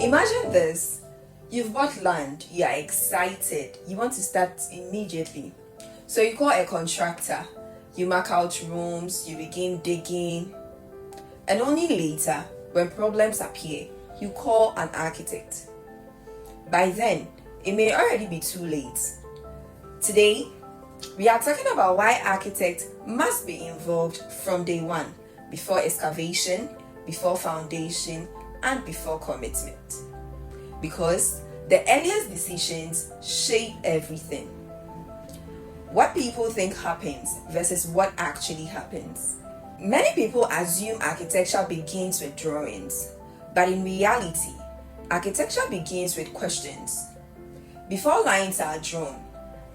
Imagine this. You've bought land, you are excited, you want to start immediately. So you call a contractor, you mark out rooms, you begin digging, and only later, when problems appear, you call an architect. By then, it may already be too late. Today, we are talking about why architects must be involved from day one, before excavation, before foundation, and before commitment. Because the earliest decisions shape everything. What people think happens versus what actually happens. Many people assume architecture begins with drawings, but in reality, architecture begins with questions. Before lines are drawn,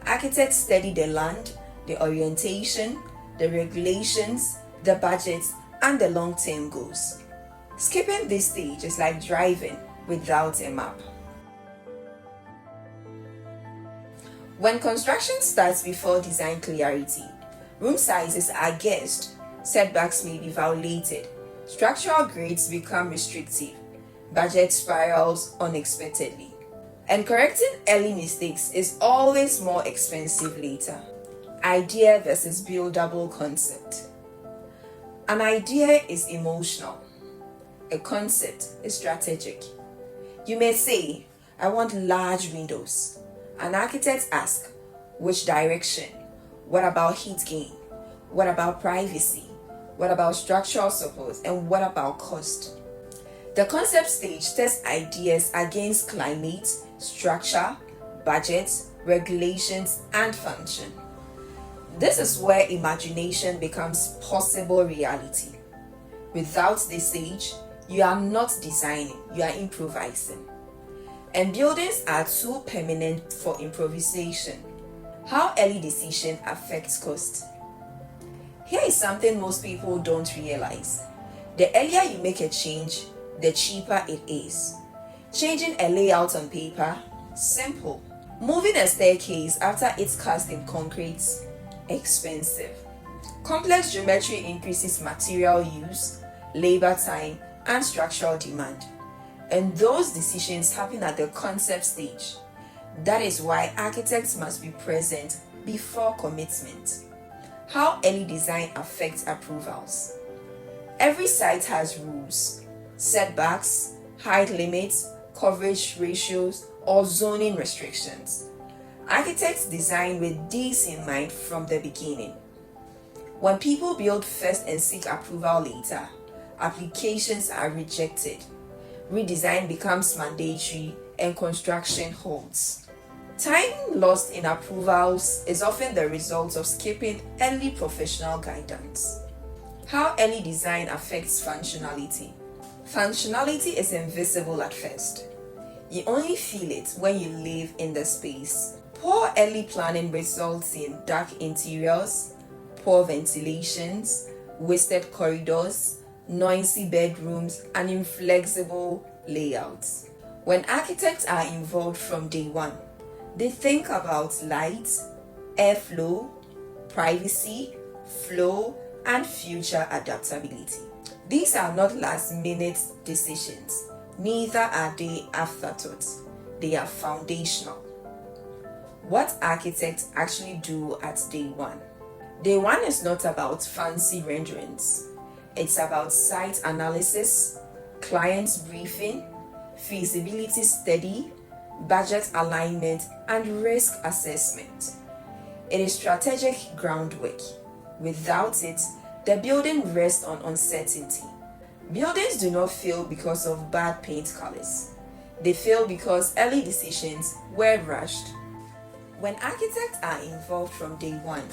architects study the land, the orientation, the regulations, the budgets, and the long-term goals. Skipping this stage is like driving without a map. When construction starts before design clarity, room sizes are guessed, setbacks may be violated, structural grades become restrictive, budget spirals unexpectedly. And correcting early mistakes is always more expensive later. Idea versus buildable concept. An idea is emotional. A concept is strategic. You may say, I want large windows. An architect asks, which direction? What about heat gain? What about privacy? What about structural support? And what about cost? The concept stage tests ideas against climate, structure, budget, regulations, and function. This is where imagination becomes possible reality. Without this stage, you are not designing, you are improvising. And buildings are too permanent for improvisation. How early decision affects cost. Here is something most people don't realize. The earlier you make a change, the cheaper it is. Changing a layout on paper, simple. Moving a staircase after it's cast in concrete, expensive. Complex geometry increases material use, labor time, and structural demand. And those decisions happen at the concept stage. That is why architects must be present before commitment. How early design affects approvals. Every site has rules, setbacks, height limits, coverage ratios, or zoning restrictions. Architects design with these in mind from the beginning. When people build first and seek approval later, applications are rejected. Redesign becomes mandatory and construction halts. Time lost in approvals is often the result of skipping early professional guidance. How early design affects functionality. Functionality is invisible at first. You only feel it when you live in the space. Poor early planning results in dark interiors, poor ventilations, wasted corridors, noisy bedrooms, and inflexible layouts. When architects are involved from day one, they think about light, airflow, privacy, flow, and future adaptability. These are not last-minute decisions. Neither are they afterthoughts. They are foundational. What architects actually do at day one. Day one is not about fancy renderings. It's about site analysis, client briefing, feasibility study, budget alignment, and risk assessment. It is strategic groundwork. Without it, the building rests on uncertainty. Buildings do not fail because of bad paint colors. They fail because early decisions were rushed. When architects are involved from day one,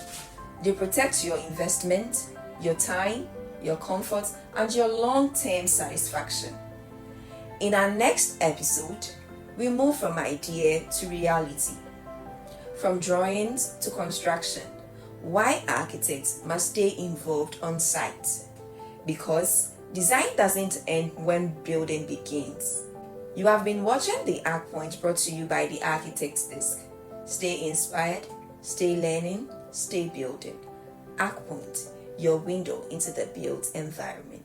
they protect your investment, your time, your comfort, and your long-term satisfaction. In our next episode, we move from idea to reality, from drawings to construction. Why architects must stay involved on site? Because design doesn't end when building begins. You have been watching the Arc Point brought to you by the Architect's Desk. Stay inspired, stay learning, stay building. Arc Point, your window into the built environment.